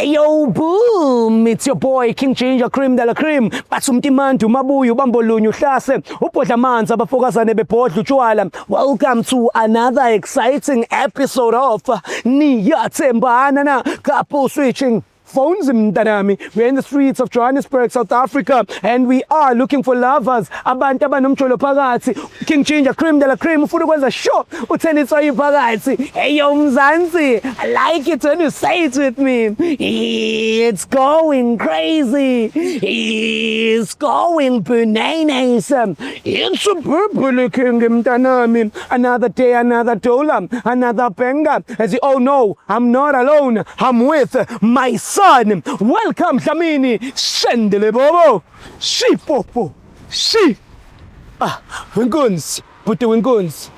Hey yo, boom! It's your boy King Ginger, cream de la cream. Batsumtimantu mabuyu bambolunyu hlase. Ubhodla amanzi abafokazane bebhodla utshwala. Welcome to another exciting episode of Niyathembana na couple switching phones mntanami. We're in the streets of Johannesburg, South Africa, and we are looking for lovers. Abantu abanomjolo phakathi. King Ginger, cream de la cream. Ufuna ukwenza sure uthendiswa iphakathi. Hey yo Mzansi, I like it when you say it with me. It's going crazy. It's going bananas. It's a purple king mntanami. Another day, another dollar, another banger. As you all know, I'm not alone. I'm with my son. Welcome Dlamini. Shendele bobo. She popo. She. Winkunzi. Puti winkunzi.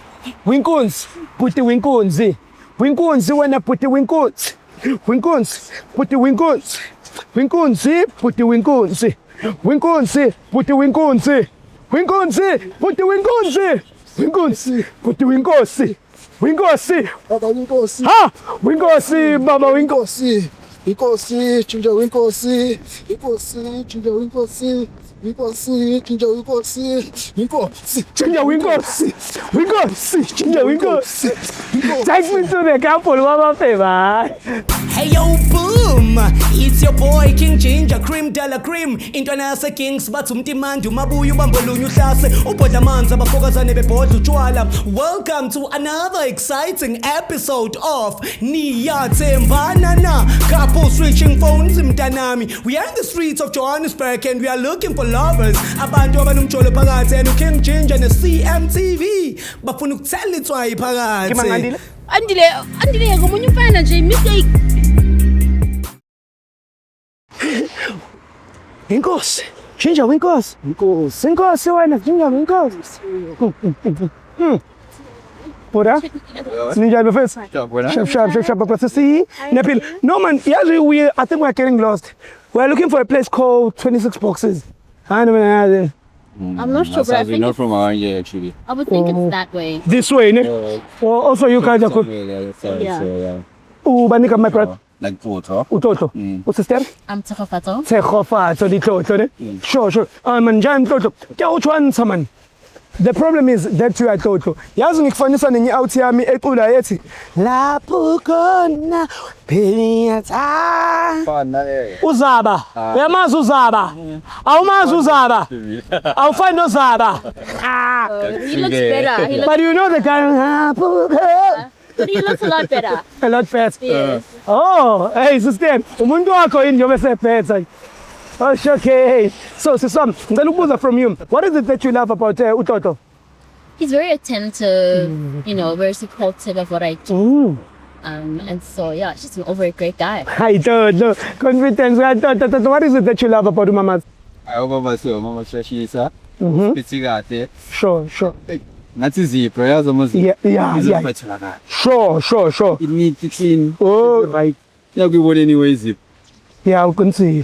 Winkunzi. Puti winkunzi. Winkunzi wena puti winkunzi. Winkunzi. Puti winkunzi. Winkunzi. Puti winkunzi. Winkunzi. Puti winkunzi. Winkunzi. Puti winkunzi. Winkunzi. Puti winkosi. Winkosi. Baba winkosi. Ha! Winkosi, baba winkosi. Winkosi, Ginger winkosi. Winkosi, Ginger winkosi. Winkosi, Ginger winkosi. Winkosi, Ginger winkosi. Winkosi, Ginger winkosi. Take me to the couple, mama favor. Hey yo, boom! It's your boy King Ginger, cream de la cream. Intwana Kings batsumtimandu mabuyu bambolunyu hlase. Ubhodla amanzi abafokazane bebhodla utshwala. Welcome to another exciting episode of Niyathembana na couple switching phones mntanami. We are in the streets of Johannesburg and we are looking for lovers. Abantu abanomjolo phakathi and King Ginger ne CMTV bafuna ukuthelithwa iphakathi. Andile ngomunye umfana nje mistake. Winkosi, Ginger winkosi. winkosi. Winkosi wena, Ginger winkosi. Bora? Ninjani bafethu? Sharp. But see, Nepil. No man, I think we're getting lost. We're looking for a place called 26 Boxes. I don't know. I'm not sure, but I think not from around here actually. I would think it's that way. This way, ne? Also you guys are good. Yeah. Banika my brother. Like Poto. Utoto. What's the step? I'm Takafato. Tsekhofa, di tlotlo ne? Sure. Manjani tlotlo? Ke utshwantsha man. The problem is that you are tlotlo. Yazi ngikufanisa nenye out yami ecula yethi lapho khona philiyatha. Uzaba. Uyamazi uzaba? Awumazi uzaba? Awufani nozaba? He looks better. But you know the guy. But he looks a lot better. A lot better. Yes. Oh, hey, sister. Umuntu wakho yini njengoba sephetha. Oh, okay. So, ngicela ukubuza from you. What is it that you love about uToto? He's very attentive, very supportive of what I do. And so, yeah, he's just an overall great guy. Hi, Toto. Confidence. What is it that you love about Mama? I hope Mama she's Pizzigate. Sure. Not easy, prayers almost. Yeah. Sure. It needs to clean. Oh, right. Yeah, we would anyways. Yeah, I can see.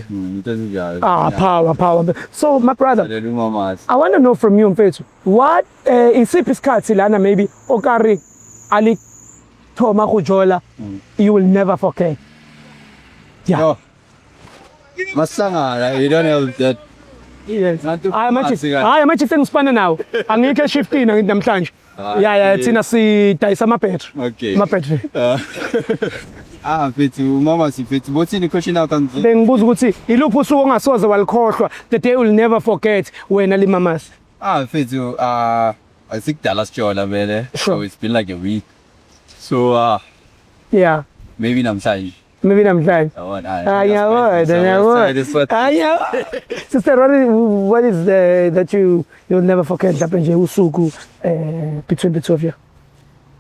Power. So, my brother, I want to know from you, Mfethu, what is isikhathi lana maybe okari ali thoma kujola you will never forget? Yeah. No. Masanga, you don't have that. Yes. I'm actually ngisipana nawo. Angikho shiftini namhlanje. Yeah, thina sidayisa amapetri. Okay. Amapetri. Mfethu, mama sifethu. Bothini question out and bengibuza ukuthi iluphi usuku ongasoze walikhohlwa the day will never forget wena limamas. Mfethu, I think Dallas Jola man. Sure. So it's been like a week. So Yeah. maybe namhlanje. Maybe namhlanje. Sister, what is that you'll never forget happened usuku between the two of you?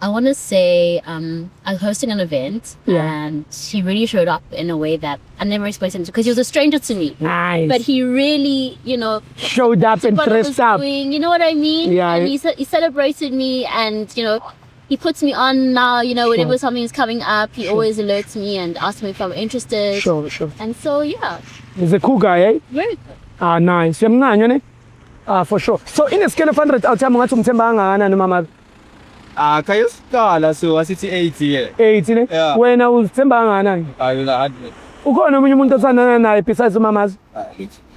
I want to say I was hosting an event and he really showed up in a way that I never expected him to, because he was a stranger to me. Nice. But he really, showed up and dressed up. You know what I mean? Yeah. And he celebrated me and, he puts me on now, whenever something is coming up, he always alerts me and asks me if I'm interested. Sure. And so, yeah. He's a cool guy, eh? Very good. Nice. For sure. So in a scale of 100, I'll tell you what I'm mama. Kayosiqala so asithi 80 80 ne? Yeah. Wena uzithemba ngana? Ayona Ukhona omunye umuntu othandana naye besides umamazi?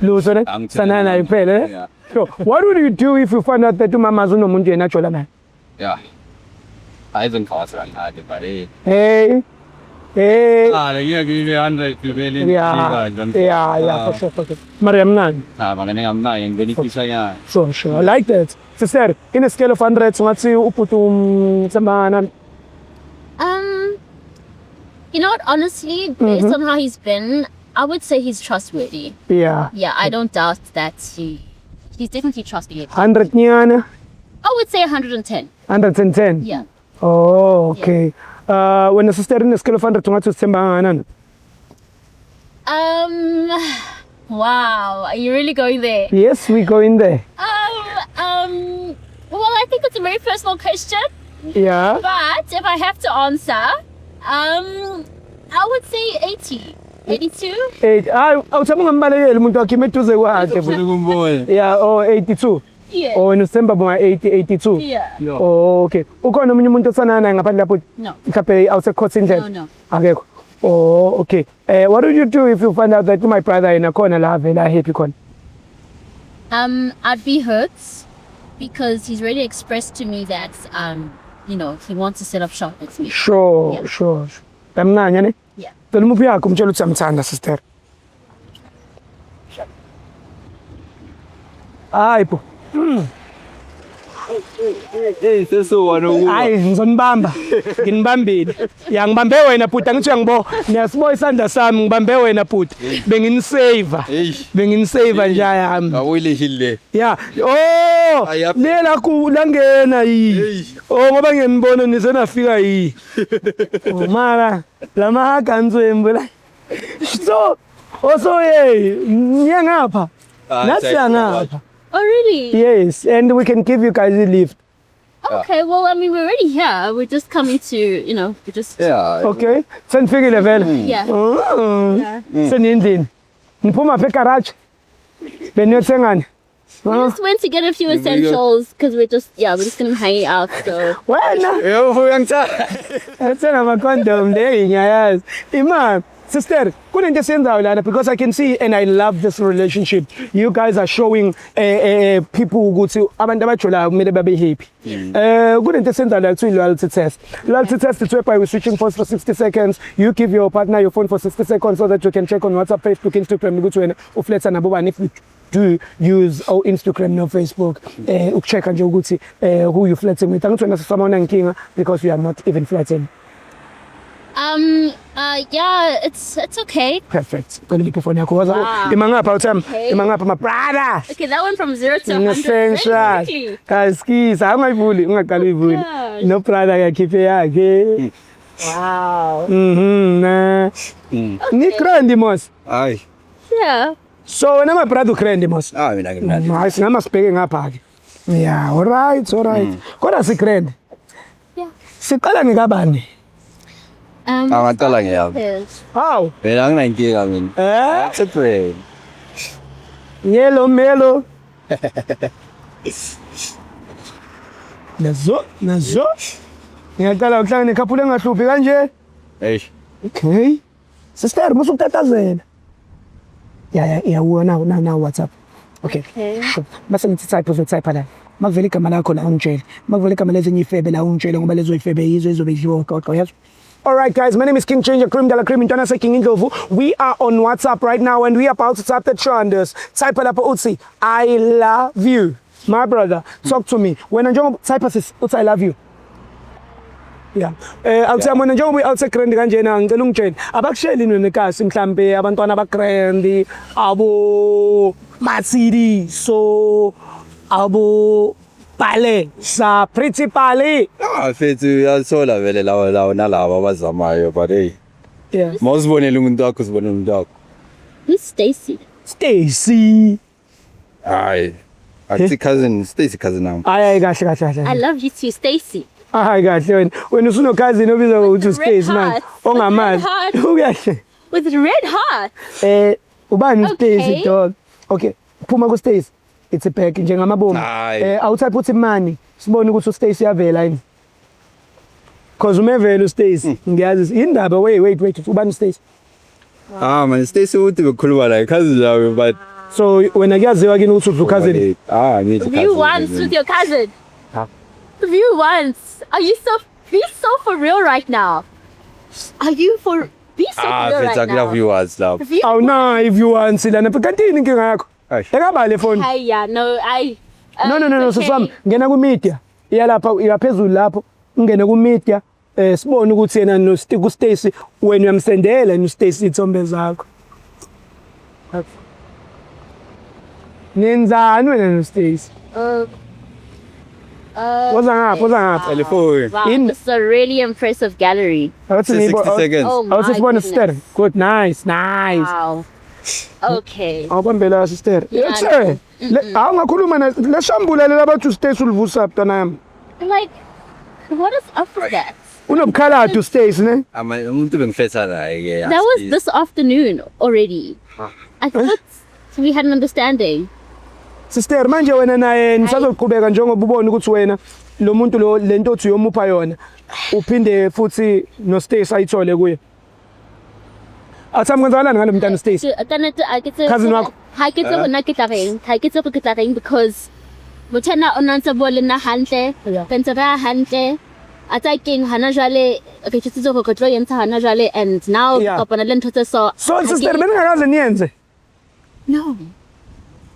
Lutho ne? Angithandani. Sandana naye kuphela ne? Yeah. So, what would you do if you find out that umamazi unomuntu yena ajola naye? Yeah. Ayizongikhawaza kancane but hey. Hey. Ngeke ngibe 100 kubeli. Yeah, for sure. Maria mnani. Makane ngamnaye ngibenifisa yana. Sure. I like that. Sister, in a scale of 100, ungathi uphuthi Sembangana. You know what? Honestly, based on how he's been, I would say he's trustworthy. Yeah. Yeah, I don't doubt that he's definitely trustworthy. 100 nyana, I would say 110. 110. Yeah. Oh, okay. When a sister in a scale of 100, ungathi Sembangana. Wow, are you really going there? Yes, we go in there. Well, I think it's a very personal question, Yeah. but if I have to answer, I would say 80, 82. Awuthamba ngambalekela umuntu wakhe imeduze kwakhe. Kumbone. Yeah, 82. Yeah. Nosemba bonga 82. Yeah. Oh, okay. Ukhona omunye umuntu othandana naye ngaphandle lapho? No. Mhlawumbe awusekhotha indlela? No. Akekho. Oh, okay. What would you do if you find out that my brother yena khona la vela happy khona? I'd be hurt because he's already expressed to me that, he wants to set up shop with me. Sure. Damnanya ne? Yeah. Tell umuphi yakho umtshela ukuthi amthanda sister. Hayi bo. Hey, sesuwana ukuba. Hayi ngizonibamba. Nginibambile. Ya ngibambe wena bhuti angithi uyangibona. Niyasiboya isandla sami ngibambe wena bhuti. Benginisave. Hey. Benginisave nje yami. Awuyilehile. Yeah. Oh! Ayaphi. Lela ku langena yi. Oh ngoba ngiyenibona nisenafika yi. Oh mara lama hakanzwembu la. So ngiyangapha. Nathi ngapha. Oh, really? Yes, and we can give you guys a lift. Okay, well, I mean, we're already here. We're just coming to, we're just... Yeah. Okay? Senfikile vele. Yeah. Oh. Senindini. Niphuma phe garage. Beniyothengani? We just went to get a few essentials because we're just going to hang out, so... Wena. Uyangithatha. Sena ama-condom le ngiyayazi. Imam, sister, kunento esiyenzayo lana because I can see and I love this relationship. You guys are showing people ukuthi abantu abajolayo kumele babe happy. Kunento esiyenzayo la kuthiwa loyalty test. Loyalty test is whereby we're switching phones for 60 seconds. You give your partner your phone for 60 seconds so that you can check on WhatsApp, Facebook, Instagram ukuthi wena ufletha nabo bani if you do use Instagram no Facebook ukuchecka nje ukuthi who you flirting with. Angithi wena sisabona inkinga because you are not even flirting. Yeah, it's okay. Perfect. Gonna be phone yakho waza Wow. imangapha utham Okay. imangapha my brother. Okay, that went from 0 to 100 very quickly. Kaskisa ungayivuli ungaqala uyivuli. Gosh. No brother yakhiphe yakhe. Wow. Ni grandi mos. Hayi. Yeah. So wena my brother grandi mos. Mina ngimnandi. Hayi singama sibheke ngapha ke. Yeah, all right. Kodwa si grand. Yeah. Siqala ngekabani? Angaqala ngiyami. Yes. How? Mina anginayinkinga mina. Sephe. Yellow melo. Nazo. Ngiyaqala ukuhlangana nekhaphula engahluphi kanje. Hey. Okay. Sister, musukutatazela. Yeah, now WhatsApp. Okay. Sure. Base ngithi type la. Makuvela igama lakho la ungitshela. Makuvela igama lezinye ifebe la ungitshela ngoba lezo ifebe yizo ezobe yiwo kodwa yazi. All right, guys, my name is King Changer, Cream de la Cream, Intona se King Indlovu. We are on WhatsApp right now and we are about to tap the Chanders. Type it up, Utsi. I love you. My brother, talk to me. When I type us, Utsi, I love you. Yeah. Awuthi mina njengoba awuthe grand kanjena ngicela ungitshele abakusheli nini kasi mhlambe abantwana aba grand abo Matsidi so abo Pale sa principale. Fethu uyathola vele lawo nalabo abazamayo but hey. Yeah. Mawuzibonela umuntu wakho uzibonela umuntu wakho. Who's Stacy? Stacy. Hayi. Akuthi cousin, Stacy cousin nami. Hayi kahle. I love you too, Stacy. Hayi kahle wena usuno cousin obizwa ukuthi Stacy man. Ongamazi. Uyahle. With red heart. Ubani Okay. Stacy dog. Okay. Phuma ku Stacy. It's a pack njengamabomu. Awuthapha uthi mani sibone ukuthi uStacy yavela yini. Cause umevela uStacy ngiyazi indaba wait ubani uStacy? Man, Stacy uthi bekhuluma la cousin yami but So wena kuyaziwa kini ukuthi udla cousin? ngithi View once with your cousin. Huh? View once. Are you so? Be so for real right now. Are you for? Be so for real Fethu right now. viewers la. View. Awuna if you want silana kantini inkinga yakho. Ekaba le phone. Hey, yeah, no, I. No, it's okay. siswami ngena ku media. Iya lapha iyaphezulu lapho. Ungene ku media sibone ukuthi yena no ku Stacy wena uyamsendela no Stacy ithombe zakho. Nenzani wena no Stacy? Woza ngapha. Telephone. Wow, In- this is a really impressive gallery. Awuthi 60 seconds. Oh my awuthi sibone sister. goodness. Good, nice. Wow. Okay. Awubambela sister. Yeah, Yethe. Awungakhuluma na le shambula lela bathu Stacy ulivusa mntana yami. Like, what is up with that? Unobukhaladi uStacy ne? Umuntu bengifetha naye ke. That was this afternoon already. I thought we had an understanding. Sister manje wena naye nisazoqhubeka njengoba ubona ukuthi wena lo muntu lo lento othi uyomupha yona uphinde futhi no Stacy ayithole kuye. Atham kwenzakalani ngalo mntana Stacy? Cousin wakho? Ha ke tsebo nna ke tla reng because motena o nantse bo le nna hantle pentse ra hantle ata keng hana jwale re tshitse go tlo yentsa hana jwale and now Yeah. kopana le ntho tse so So sister beningakaze niyenze no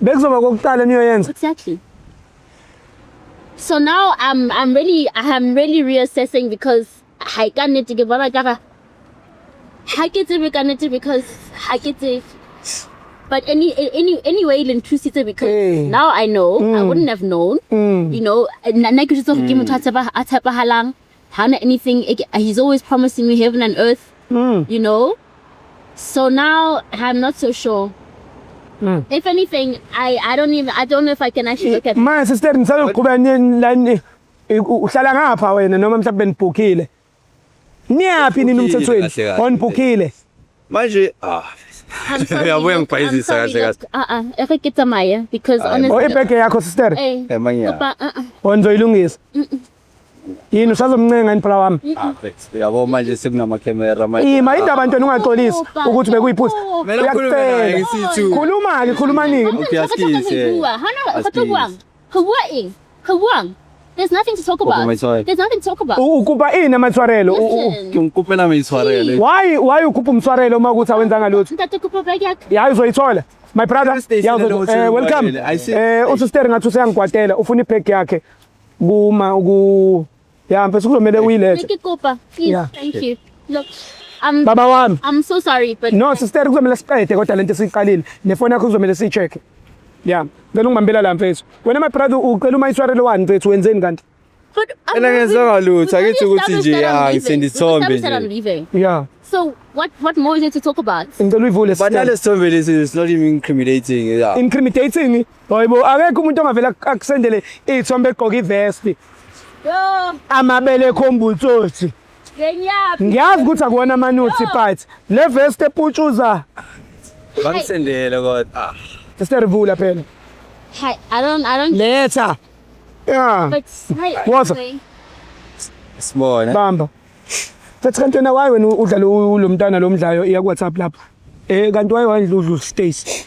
bekuzoba kokuqala niyoyenza. exactly. So now I'm really reassessing because I can't need to give up because but anyway because Hey. now I know I wouldn't have known you know nna ke just give motho a tshepahalang hana anything he's always promising me heaven and earth you know, so now I'm not so sure. If anything, I don't know if I can actually look at My sister nisazoqhubeka ni uhlala ngapha wena noma mhlawumbe nibhukile. Niyaphi nini umthethweni? Kahle kahle. Onibhukile. Manje I'm sorry, Uyabuya look, ngibhayizisa I'm sorry, kahle look, eke ke tsamaya because Oh honestly ibheke yakho sister. Emanya. Opa, Onzoyilungisa. Yini usazomncenga impela wami? Yabo manje sekunama camera manje. Ima indaba ntoni ungaxolisi ukuthi bekuyiphutha. Mina ukhulume naye ngisithu. Khuluma-ke khuluma-nike. There's nothing to talk about. my sorry. There's nothing to talk about. Ukuba ini amatshwarelo? Listen. Ngikupela mitshwarele. Why ukhupha umtshwarelo uma ukuthi awenzanga lutho? Ntate kupa bag yakho. Ya uzoyithola. My brother, Stacy, yazo lelo welcome. I see. Usister ngathi useyangigwatela ufuna ibag yakhe ya mfethu kuzomela uyilethe. Ntate kupa. Please, Yeah. thank you. Look, Baba wami. I'm so sorry, but No sister kuzomela siqede kodwa lento siyiqalile. Nefoni yakho kuzomela siyicheck. Yeah. Ngicela ungibambela la mfethu. Wena my brother ucela uma iswarelo wani mfethu wenzeni kanti? but Ena ngenzanga lutho, akithi ukuthi nje ngisenda ithombe I'm nje. leaving. Yeah. So what more is there to talk about? Ngicela uyivule But sister. nale sithombe lesi is not even incriminating. Yeah. Incriminating. Hayibo akekho umuntu ongavela akusendele izithombe egqoka ivest. Yo, Amabele khombultsothi. ngenyaphi. Ngiyazi ukuthi akuwona amanuthi but le vest eputshuza. Bangisendele kodwa. Sister vula phela. Hi, I don't Letha. Yeah. but What's up? Small, ne? Bamba. Futhi kanti wena wayi wena udla lo mntana lo mdlayo iya ku WhatsApp lapha. Kanti wayi wandludla uStacy.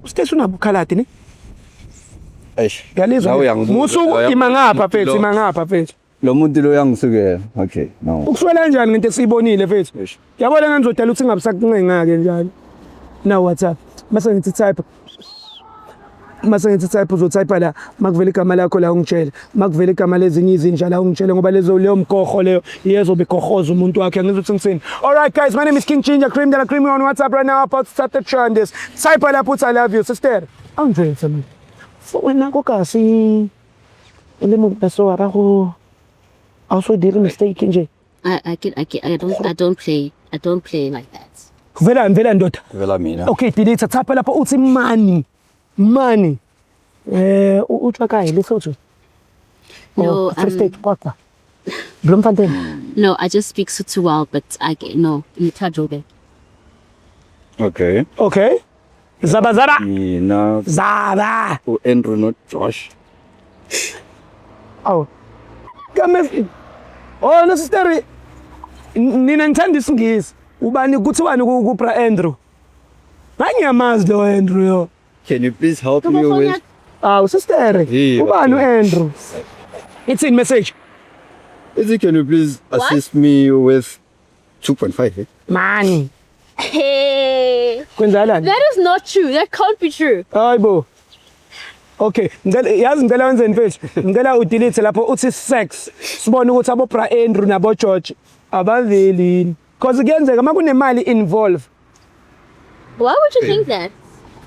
uStacy unabukhaladi ne? Eish. Ngiyalizwa. Musuku ima ngapha mfethu, ima ngapha mfethu. Lo muntu lo uyangisukela. Okay, no. Ukuswela kanjani ngento esiyibonile mfethu? Eish. Yabona ngizodala ukuthi ngabisakuncenga ke njalo. Na WhatsApp. Mase ngithi type. Mase ngithi type uzotype la makuvela igama lakho la ungitshela. Makuvela igama lezinye izinja la ungitshela ngoba leyo mgorho leyo yezo begorhoza umuntu wakhe ngizothi ngisini. All right guys, my name is King Ginger Cream de la Cream on WhatsApp right now about to start the trend this. Type la put I love you sister. Angitshela mina. Wena kokasi le mo beso ara go also did a mistake nje. I don't play like that. Vela ndoda. Vela mina. Okay, delete type lapha uthi money. Uthwa kae lesotho? No, Free State kwakwa. Bloemfontein. No, I just speak so too well, but no, in Tajobe. Okay. Okay. Zaba. Mina Zaba. Andrew not Josh. Oh. Kame. Oh, necessary. Nina ngithanda isingisi. ubani kuthiwani kupra Andrew? Ngiyamazi lo Andrew yo. Can you please help me Kuba with? phone Awu sister. Yeah, Ubani okay. Andrew? It's in message. Izzy, can you please assist me with 2.5? Eh? Mani. Hey, Kwenzakalani? that is not true. That can't be true. Hayibo. Okay, yazi ngicela wenzeni mfethu? Ngicela udelete lapho uthi sex. Sibone ukuthi abo bra Andrew nabo George abaveli. Because kuyenzeka makunemali involved. Why would you think that?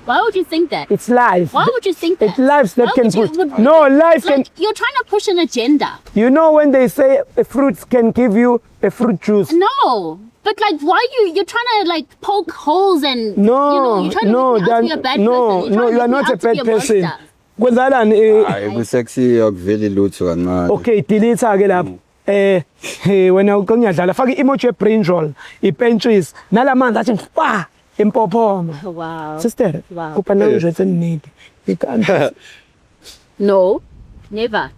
Why would you think that? It's life. Why would you think that? It's life that Why can would you- push. would- No, life can. Like, you're trying to push an agenda. You know when they say a fruit can give you a fruit juice. No. But like, why you're trying to like poke holes and No, you're trying no, to make me out to be a bad no, person. no, you are not a bad person. Kwenzakalani? Hayi kusexy akuveli lutho kancane. Okay, delete ke lapho. Wena ngiyadlala faka i-emoji ebrinjol, ipenches, nalamanzi athi fa impophoma. Wow. Sister, Wow. kupha na ujetse need. Ikanti. No, never.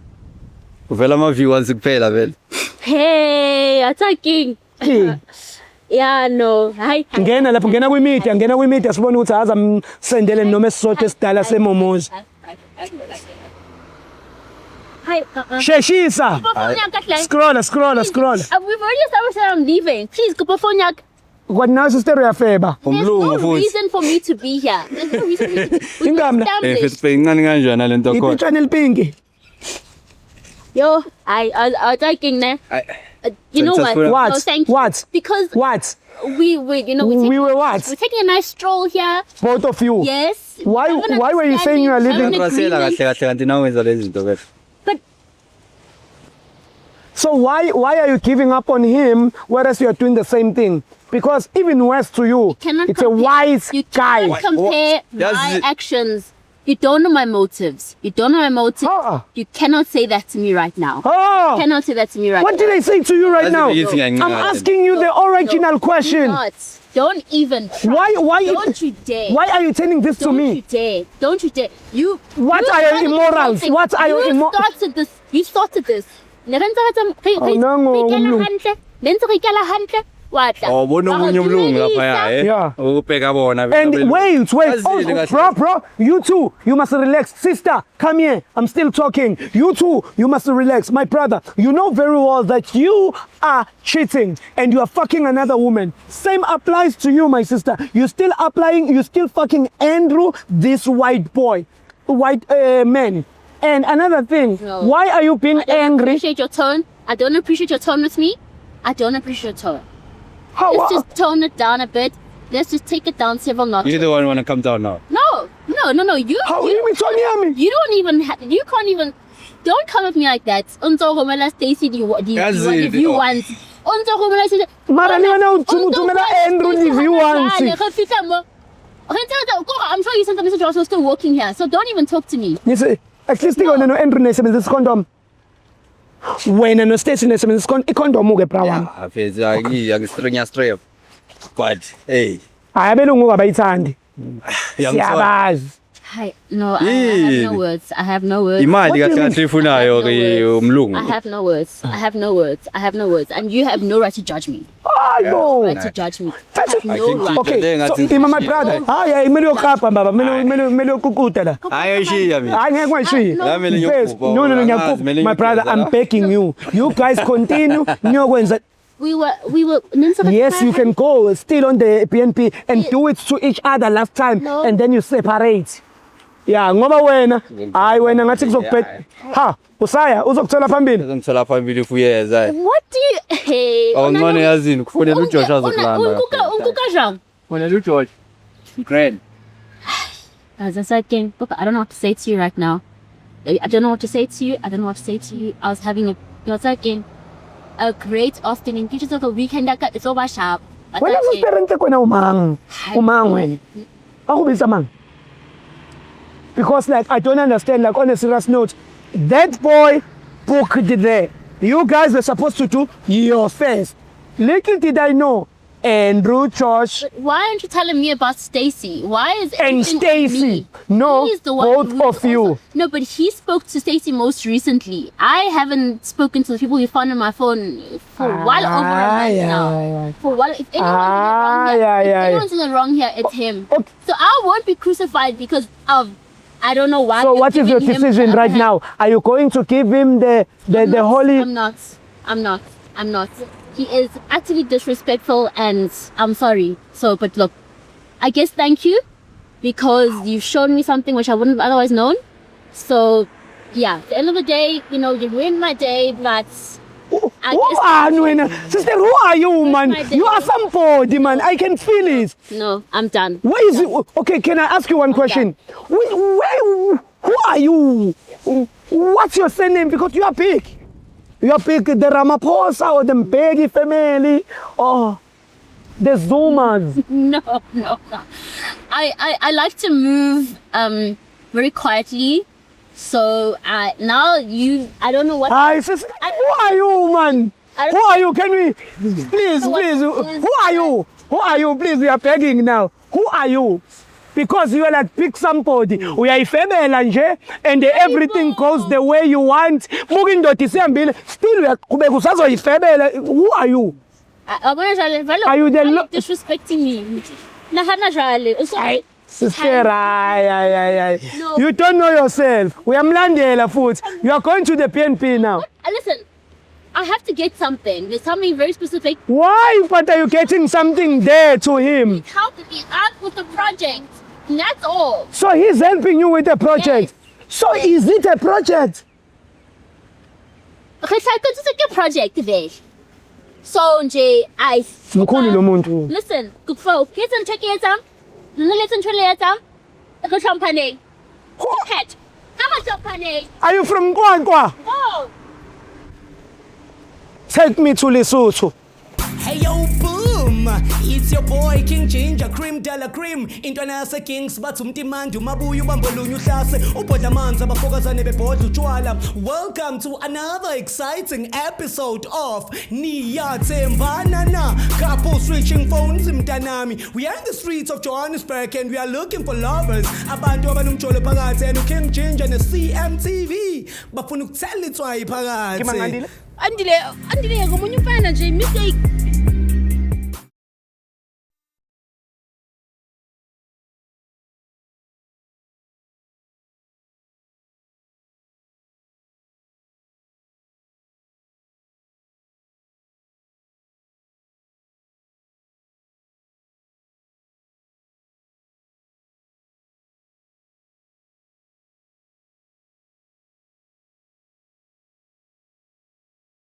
Uvela ama viewers kuphela vele. Hey, attacking. Yeah, no. Hi. Ngena lapho ngena kwi-media sibone ukuthi aza msendele noma esisodwa esidala semomozi. Hi. Sheshisa. Scroll. We've already established that I'm leaving. Please, go phone yak. Kwathi nawe sister uyafeba. There's Umlungu no futhi. reason for me to be here. There's no reason for me to be Ingamla. established. Face incane kanjani lento khona? Ipitshana elipinki. Yo, I attacking ne. You know what? Successful. What? No, thank you. What? Because What? we you know, We were what? we're taking a nice stroll here. Both of you. Yes. Why- Have an why were you saying you are understanding, have leaving? an Ngitrasela agreement. kahle kanti nawe wenza lezi zinto vele. But So why are you giving up on him whereas you are doing the same thing? Because even worse to you, cannot it's a compare- wise you guy. cannot compare Does my it- actions. You don't know my motives. You don't know my motives. Ah. You cannot say that to me right now. Oh, Cannot say that to me right what now. did I say to you right That's now? the beginning, I'm Ngqale. asking you the original question. Not. Don't even. Try. Why Don't you dare. Why are you telling this to Don't me? you dare. Don't you dare. You. What you are your started this immorals? whole thing. What are your You immo- started this. You started this. nango umlungu. Oh, bona omunye umlungu lapha eh. Yeah. Ukubheka bona vele. And wait, Yazile kahle. bro, you too, you must relax. Sister, come here, I'm still talking. You too, you must relax. My brother, you know very well that you are cheating and you are fucking another woman. Same applies to you, my sister. You still fucking Andrew, this white boy, white man. And another thing, No. why are you being I don't angry? appreciate your tone. I don't appreciate your tone with me. I don't appreciate your tone. How, Let's just tone it down a bit. Let's just take it down several notches. You're the one want to come down now. No. how you mean Tony Yami? You don't even. You can't even. Don't come at me like that. Unto Romela Stacy, if you want. Unto Romela Stacy. Mara ni wena uthumela Andrew if you want. I'm sure you sent a message also still working here. So don't even talk to me. Ngithi at least ikona no Andrew nesebenzisa condom. Wena no Stacy nesebenzisa ikondom ke bra wami. Ah, face ngiya straight. But hey, Hayi abelungu abayithandi. Siyabazi. Hi. No, I have no words. I have no words. imali What do you kahle mean? kahle ifunayo ke umlungu. I have no words. I have no words. I have no words. And you have no right to judge me. Hayo. Right to judge me. I have I no think right. Okay, so ima my brother. Hayi kumele yokhapha baba, kumele yokukuta la. Hayi shiya mina. Hayi ngeke kwashiya. No. Yami Yes. lenyophupa. No, ngiyakupha. My brother, I'm begging you. You guys continue niyokwenza. We were. Yes, you can go still on the BNP and do it to each other last time No. and then you separate. Yeah, ngoba wena, hayi wena ngathi kuzokuphetha. Ha, usaya uzokuthola phambili. Ngizongithola phambili ufuyeza. What do you? Hey. Awungcane yazini kufonela uJosh azokulanda. Unkuka jang. Fonela uJosh. Grand. As I said again, look, I don't know what to say to you right now. I don't know what to say to you. I don't know what to say to you. I was having a great afternoon. Pictures of the weekend. It's over sharp. Wena usiperente kwena umang. Umang wena. Akubisa mang. Because like I don't understand, like on a serious note, that boy booked there. You guys were supposed to do your first. Little did I know, Andrew, Josh, Why aren't you telling me about Stacy? Why is and everything on Stacy. me? No, He's the one both who of you. No, but he spoke to Stacy most recently. I haven't spoken to the people he found on my phone for a while over a month now. For a while. If anyone's in the wrong here, it's him. Okay. So I won't be crucified because of I don't know why. So you're what is your giving him decision the right upper hand. now? Are you going to give him the holy? I'm not. He is actually disrespectful and I'm sorry. So, but look, I guess thank you because you've shown me something which I wouldn't have otherwise known. So, yeah, at the end of the day, you ruined my day, but I Who guess are you, sister? Who are you, man? my day. You are somebody, man. I can feel it. no, I'm done. Where is it? Okay, can I ask you one question? Who are you? What's your surname? Because you are big. You are big. The Ramaphosa or the Mbeki family or the Zumas. No. I like to move very quietly. So now I don't know what. Hi, sister. Who are you, man? Who are you? Can we please? Who are you? Who are you? Please, we are begging now. Who are you? Because you are like pick somebody. We are ifebela nje and everything goes the way you want. Muki ndoda isihambile. Still uyaqhubeka usazoyifebela. Who are you? Are you the disrespecting me? Nahana jale. Sister, No. you don't know yourself. We are mlandela foot. You are going to the PNP now. Listen, I have to get something. There's something very specific. Why? But are you getting something there to him? Help me out with the project. And that's all. So he's helping you with the project. So is it a project? Okay, so I could just like a project today. So nje Mkhulu lo muntu. Listen, kukufo, kids and check it out. Listen to later. The champagne. Pet. How much champagne? Are you from Kwankwa? Oh. Take me to Lesotho. Hey yo, boom! It's your boy King Ginger, Cream de la Cream. Intwana yase Kings bathi umtimandi umabuya ubambolunya uhlase ubhodla amanzi abafokazane bebhodla utshwala. Welcome to another exciting episode of Niyathembana na. Couple switching phones mntanami. We are in the streets of Johannesburg and we are looking for lovers. Abantu abanomjolo phakathi and King Ginger ne CMTV bafuna ukuthela itswayi phakathi. Andile ngomunye umfana nje mistake.